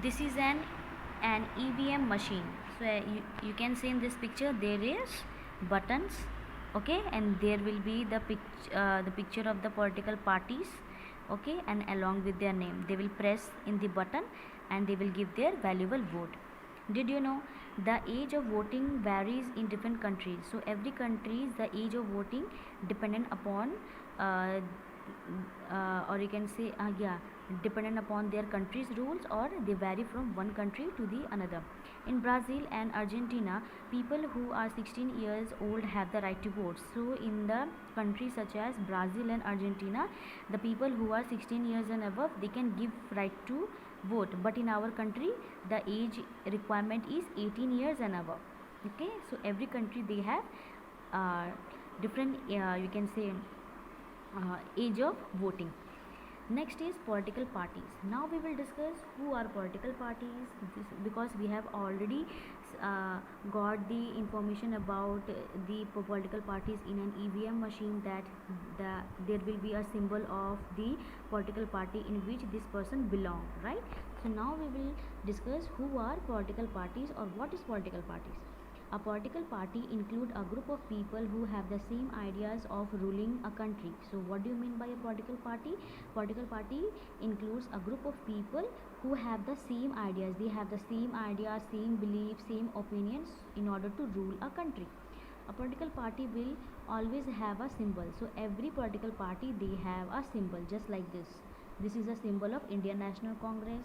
This is an EVM machine. So you can see in this picture there is buttons, okay, and there will be the picture of the political parties, okay, and along with their name they will press in the button and they will give their valuable vote. Did you know the age of voting varies in different countries? So every country the age of voting dependent upon uh, or you can say yeah, dependent upon their country's rules, or they vary from one country to the another. In Brazil and Argentina, people who are 16 years old have the right to vote. So in the countries such as Brazil and Argentina, the people who are 16 years and above, they can give right to vote, but in our country the age requirement is 18 years and above. Okay, so every country they have uh, different you can say age of voting. Next is political parties. Now we will discuss who are political parties, because we have already uh, got the information about the political parties in an EVM machine, that there will be a symbol of the political party in which this person belong, right? So now we will discuss who are political parties or what is political parties. A political party include a group of people who have the same ideas of ruling a country. So what do you mean by a political party? Political party includes a group of people who have the same ideas. They have the same ideas, same beliefs, same opinions in order to rule a country. A political party will always have a symbol. So every political party they have a symbol just like this. This is a symbol of Indian National Congress,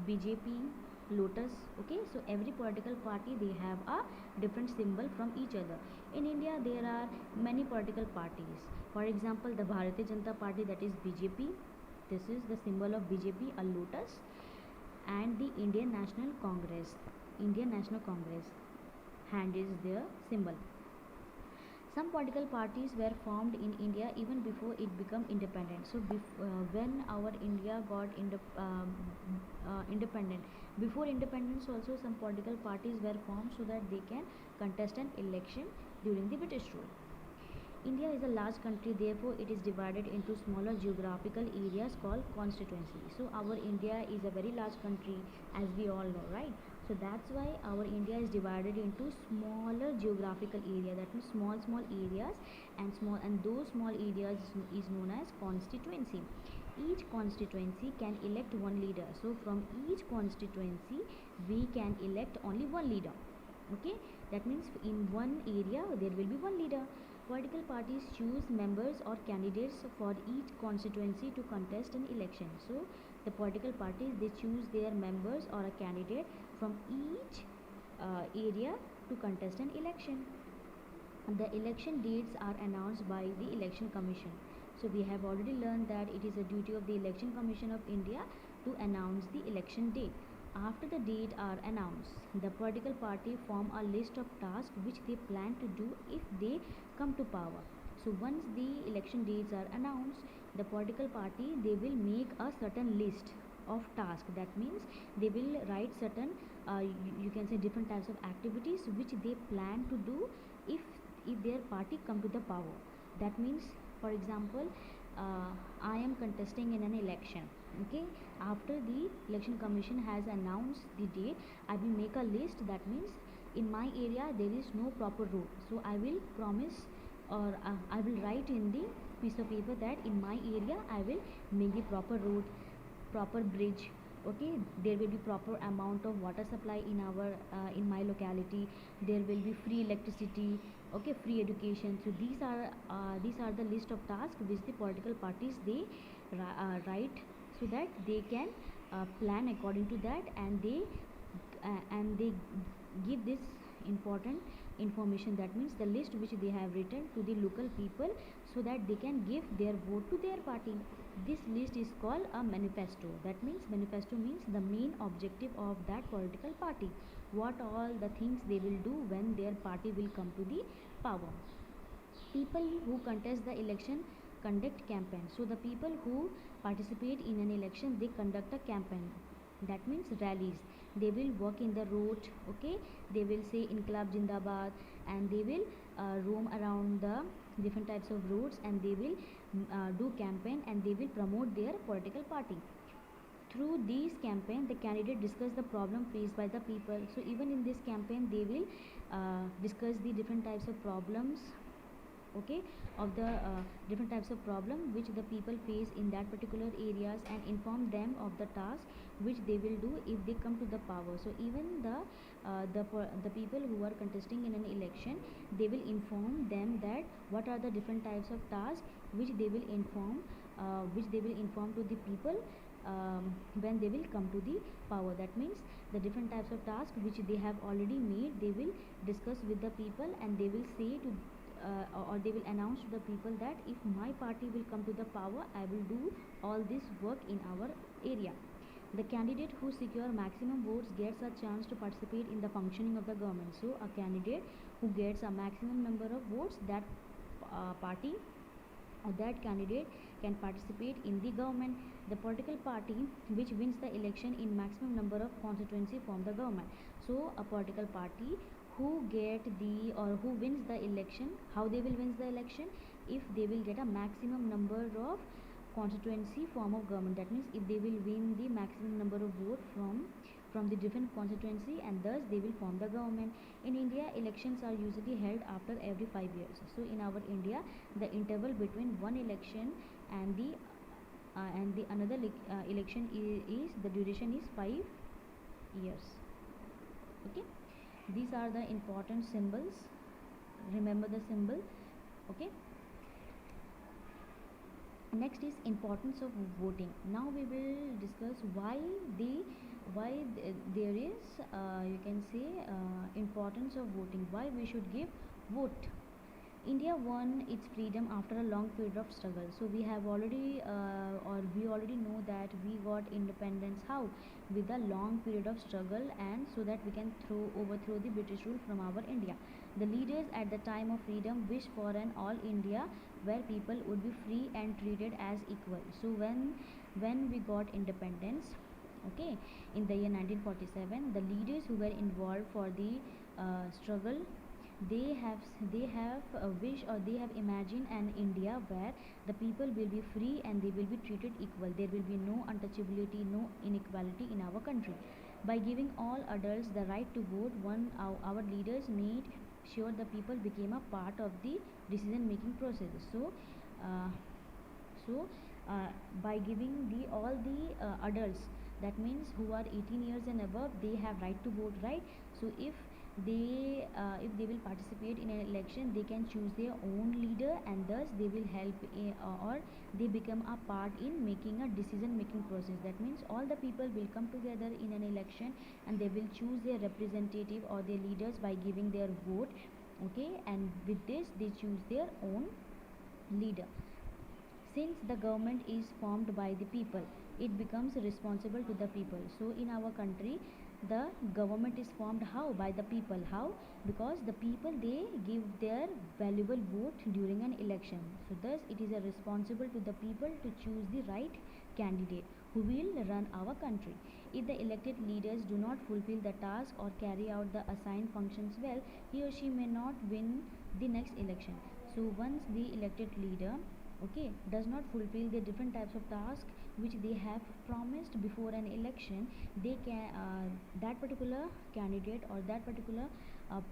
BJP, Lotus. Okay, so every political party they have a different symbol from each other. In India there are many political parties. For example, the Bharatiya Janata Party, that is BJP. This is the symbol of BJP, a lotus. And the Indian National Congress, Indian National Congress, hand is their symbol. Some political parties were formed in India even before it became independent. So when our India got independent, before independence also some political parties were formed so that they can contest an election during the British rule. India is a large country, therefore it is divided into smaller geographical areas called constituency. So our India is a very large country, as we all know, right? So that's why our India is divided into smaller geographical area. That means small areas, and those small areas is known as constituency. Each constituency can elect one leader. So from each constituency we can elect only one leader. Okay, that means in one area there will be one leader. Political parties choose members or candidates for each constituency to contest an election. So the political parties they choose their members or a candidate from each area to contest an election. The election dates are announced by the Election Commission. So we have already learned that it is a duty of the Election Commission of India to announce the election date. After the date are announced, the political party form a list of tasks which they plan to do if they come to power. So once the election dates are announced, the political party they will make a certain list of tasks. That means they will write certain you can say different types of activities which they plan to do if their party come to the power. That means, for example, I am contesting in an election. Okay, after the election commission has announced the date, I will make a list. That means in my area there is no proper road, so I will promise, or I will write in the piece of paper that in my area I will make the proper road, proper bridge. Okay, there will be proper amount of water supply in our in my locality. There will be free electricity, okay, free education. So these are the list of tasks which the political parties they write, so that they can plan according to that, and they give this important information. That means the list which they have written to the local people, so that they can give their vote to their party. This list is called a manifesto. That means manifesto means the main objective of that political party, what all the things they will do when their party will come to the power. People who contest the election conduct campaign. So the people who participate in an election they conduct a campaign. That means rallies. They will walk in the road. Okay, they will say Inqilab Jindabad, and they will roam around the different types of roads, and they will do campaign, and they will promote their political party. Through these campaign, the candidate discuss the problem faced by the people. So even in this campaign, they will discuss the different types of problems, okay, of the different types of problem which the people face in that particular areas, and inform them of the task which they will do if they come to the power. So even the people who are contesting in an election, they will inform them that what are the different types of tasks which they will inform to the people when they will come to the power. That means the different types of tasks which they have already made, they will discuss with the people, and they will say to or they will announce to the people that if my party will come to the power, I will do all this work in our area. The candidate who secure maximum votes gets a chance to participate in the functioning of the government. So a candidate who gets a maximum number of votes, that party or that candidate can participate in the government. The political party which wins the election in maximum number of constituency form the government. So a political party who get the or who wins the election, how they will win the election? If they will get a maximum number of constituency form of government. That means if they will win the maximum number of vote from the different constituency, and thus they will form the government. In India, elections are usually held after every 5 years. So in our India, the interval between one election and the another election is the duration is 5 years. Okay, these are the important symbols. Remember the symbol. Okay, next is importance of voting. Now we will discuss there is you can say importance of voting, why we should give vote. India won its freedom after a long period of struggle. So we have already we already know that we got independence how? With a long period of struggle, and so that we can overthrow the British rule from our India. The leaders at the time of freedom wished for an all India where people would be free and treated as equal. So when we got independence, okay, in the year 1947, the leaders who were involved for the struggle, they have a wish, or they have imagined an India where the people will be free and they will be treated equal. There will be no untouchability, no inequality in our country. By giving all adults the right to vote, our leaders made sure the people became a part of the decision making process. Uh, so by giving the all the adults, that means who are 18 years and above, they have right to vote, right? So if they will participate in an election, they can choose their own leader, and thus they will help or they become a part in making a decision making process. That means all the people will come together in an election, and they will choose their representative or their leaders by giving their vote, okay, and with this they choose their own leader. Since the government is formed by the people, it becomes responsible to the people. So in our country, the government is formed how? By the people. How? Because the people, they give their valuable vote during an election. So thus it is a responsible to the people to choose the right candidate who will run our country. If the elected leaders do not fulfill the task or carry out the assigned functions well, he or she may not win the next election. So once the elected leader, okay, does not fulfill the different types of tasks which they have promised before an election, they can that particular candidate or that particular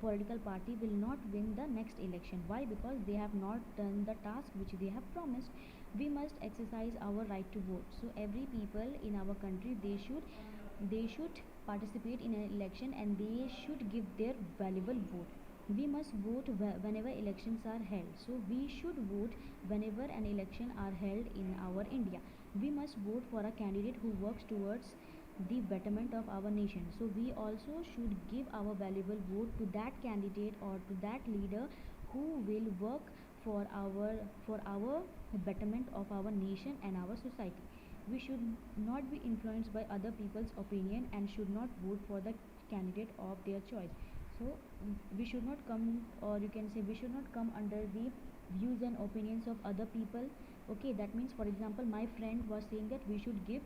political party will not win the next election. Why? Because they have not done the task which they have promised. We must exercise our right to vote. So every people in our country, they should participate in an election, and they should give their valuable vote. We must vote whenever elections are held. So we should vote whenever an election are held in our India. We must vote for a candidate who works towards the betterment of our nation. So we also should give our valuable vote to that candidate or to that leader who will work for our betterment of our nation and our society. We should not be influenced by other people's opinion, and should not vote for the candidate of their choice. So we should not come, or you can say we should not come under the views and opinions of other people. Okay, that means, for example, my friend was saying that we should give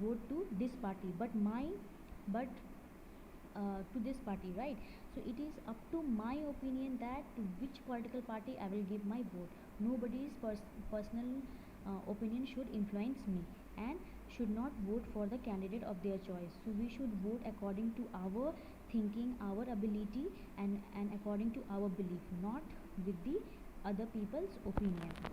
vote to this party, but to this party, right? So it is up to my opinion that to which political party I will give my vote. Nobody's personal opinion should influence me. And should not vote for the candidate of their choice. So we should vote according to our thinking, our ability, and according to our belief, not with the other people's opinion.